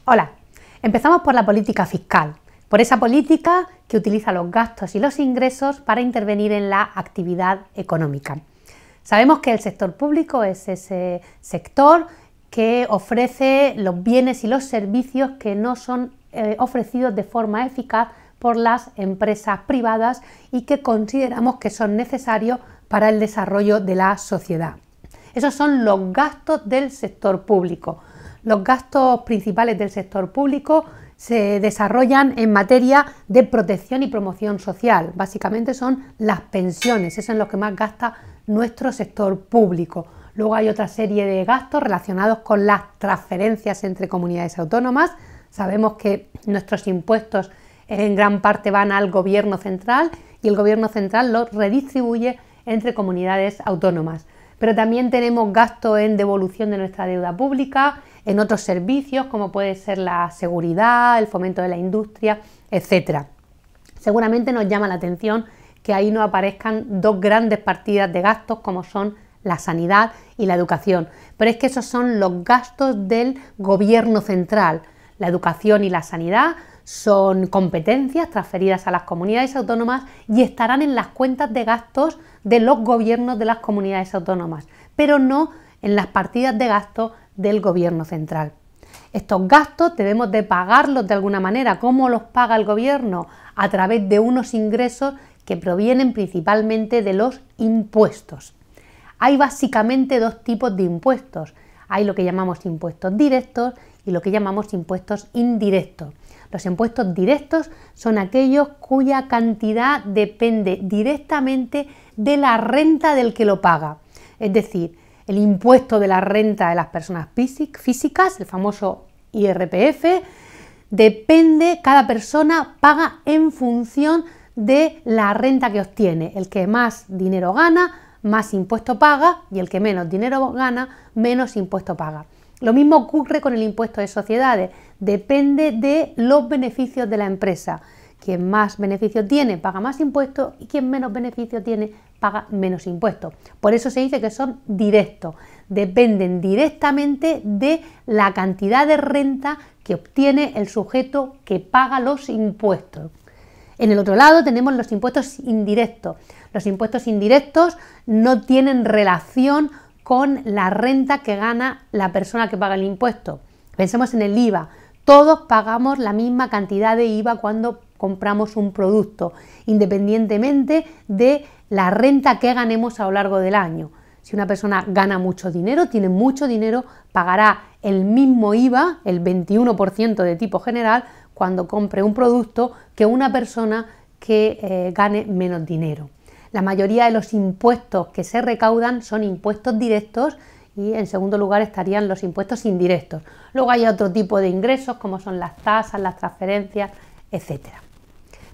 Hola, empezamos por la política fiscal, por esa política que utiliza los gastos y los ingresos para intervenir en la actividad económica. Sabemos que el sector público es ese sector que ofrece los bienes y los servicios que no son ofrecidos de forma eficaz por las empresas privadas y que consideramos que son necesarios para el desarrollo de la sociedad. Esos son los gastos del sector público. Los gastos principales del sector público se desarrollan en materia de protección y promoción social. Básicamente son las pensiones, eso es lo que más gasta nuestro sector público. Luego hay otra serie de gastos relacionados con las transferencias entre comunidades autónomas. Sabemos que nuestros impuestos en gran parte van al gobierno central y el gobierno central los redistribuye entre comunidades autónomas. Pero también tenemos gasto en devolución de nuestra deuda pública, en otros servicios como puede ser la seguridad, el fomento de la industria, etc. Seguramente nos llama la atención que ahí no aparezcan dos grandes partidas de gastos como son la sanidad y la educación, pero es que esos son los gastos del gobierno central. La educación y la sanidad son competencias transferidas a las comunidades autónomas y estarán en las cuentas de gastos de los gobiernos de las comunidades autónomas, pero no en las partidas de gasto del gobierno central. Estos gastos debemos de pagarlos de alguna manera. ¿Cómo los paga el gobierno? A través de unos ingresos que provienen principalmente de los impuestos. Hay básicamente dos tipos de impuestos. Hay lo que llamamos impuestos directos y lo que llamamos impuestos indirectos. Los impuestos directos son aquellos cuya cantidad depende directamente de la renta del que lo paga. Es decir, el impuesto de la renta de las personas físicas, el famoso IRPF, depende, cada persona paga en función de la renta que obtiene. El que más dinero gana, más impuesto paga, y el que menos dinero gana, menos impuesto paga. Lo mismo ocurre con el impuesto de sociedades, depende de los beneficios de la empresa. Quien más beneficio tiene paga más impuestos y quien menos beneficio tiene paga menos impuestos. Por eso se dice que son directos, dependen directamente de la cantidad de renta que obtiene el sujeto que paga los impuestos. En el otro lado tenemos los impuestos indirectos. Los impuestos indirectos no tienen relación con la renta que gana la persona que paga el impuesto. Pensemos en el IVA. Todos pagamos la misma cantidad de IVA cuando compramos un producto, independientemente de la renta que ganemos a lo largo del año. Si una persona gana mucho dinero, tiene mucho dinero, pagará el mismo IVA, el 21% de tipo general, cuando compre un producto que una persona que gane menos dinero. La mayoría de los impuestos que se recaudan son impuestos directos y en segundo lugar estarían los impuestos indirectos. Luego hay otro tipo de ingresos como son las tasas, las transferencias, etc.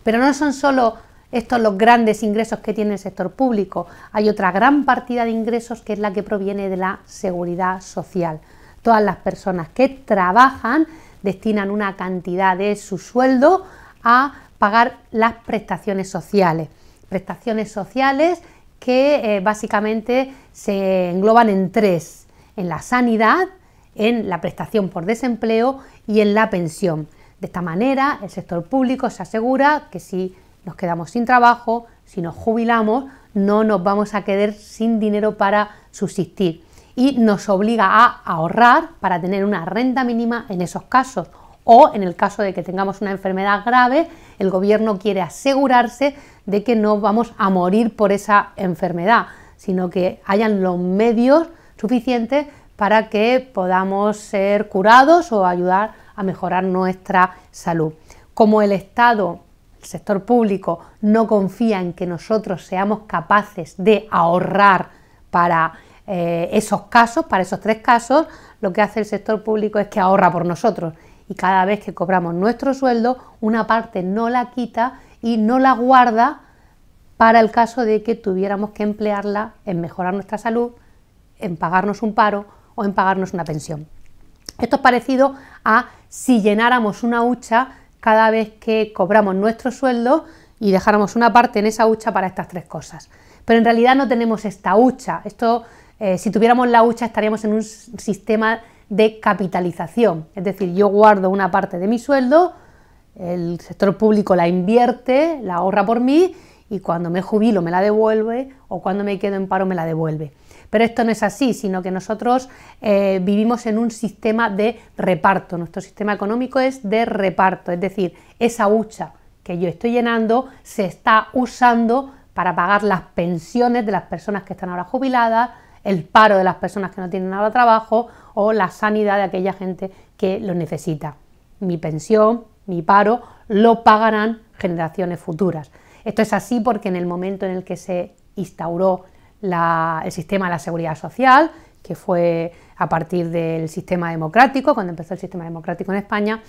Pero no son solo estos los grandes ingresos que tiene el sector público, hay otra gran partida de ingresos que es la que proviene de la seguridad social. Todas las personas que trabajan destinan una cantidad de su sueldo a pagar las prestaciones sociales. Prestaciones sociales que básicamente se engloban en tres: en la sanidad, en la prestación por desempleo y en la pensión. De esta manera el sector público se asegura que si nos quedamos sin trabajo, si nos jubilamos, no nos vamos a quedar sin dinero para subsistir y nos obliga a ahorrar para tener una renta mínima en esos casos. O en el caso de que tengamos una enfermedad grave, el gobierno quiere asegurarse de que no vamos a morir por esa enfermedad, sino que hayan los medios suficientes para que podamos ser curados o ayudar a mejorar nuestra salud. Como el Estado, el sector público, no confía en que nosotros seamos capaces de ahorrar para esos casos, para esos tres casos, lo que hace el sector público es que ahorra por nosotros. Y cada vez que cobramos nuestro sueldo, una parte no la quita y no la guarda para el caso de que tuviéramos que emplearla en mejorar nuestra salud, en pagarnos un paro o en pagarnos una pensión. Esto es parecido a si llenáramos una hucha cada vez que cobramos nuestro sueldo y dejáramos una parte en esa hucha para estas tres cosas. Pero en realidad no tenemos esta hucha. Si tuviéramos la hucha estaríamos en un sistema de capitalización, es decir, yo guardo una parte de mi sueldo, el sector público la invierte, la ahorra por mí y cuando me jubilo me la devuelve o cuando me quedo en paro me la devuelve. Pero esto no es así, sino que nosotros vivimos en un sistema de reparto, nuestro sistema económico es de reparto, es decir, esa hucha que yo estoy llenando se está usando para pagar las pensiones de las personas que están ahora jubiladas, el paro de las personas que no tienen nada de trabajo o la sanidad de aquella gente que lo necesita. Mi pensión, mi paro, lo pagarán generaciones futuras. Esto es así porque en el momento en el que se instauró el sistema de la seguridad social, que fue a partir del sistema democrático, cuando empezó el sistema democrático en España,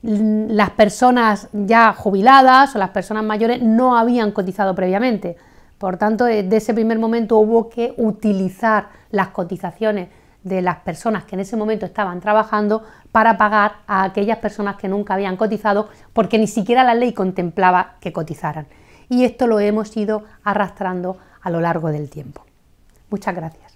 las personas ya jubiladas o las personas mayores no habían cotizado previamente. Por tanto, desde ese primer momento hubo que utilizar las cotizaciones de las personas que en ese momento estaban trabajando para pagar a aquellas personas que nunca habían cotizado porque ni siquiera la ley contemplaba que cotizaran. Y esto lo hemos ido arrastrando a lo largo del tiempo. Muchas gracias.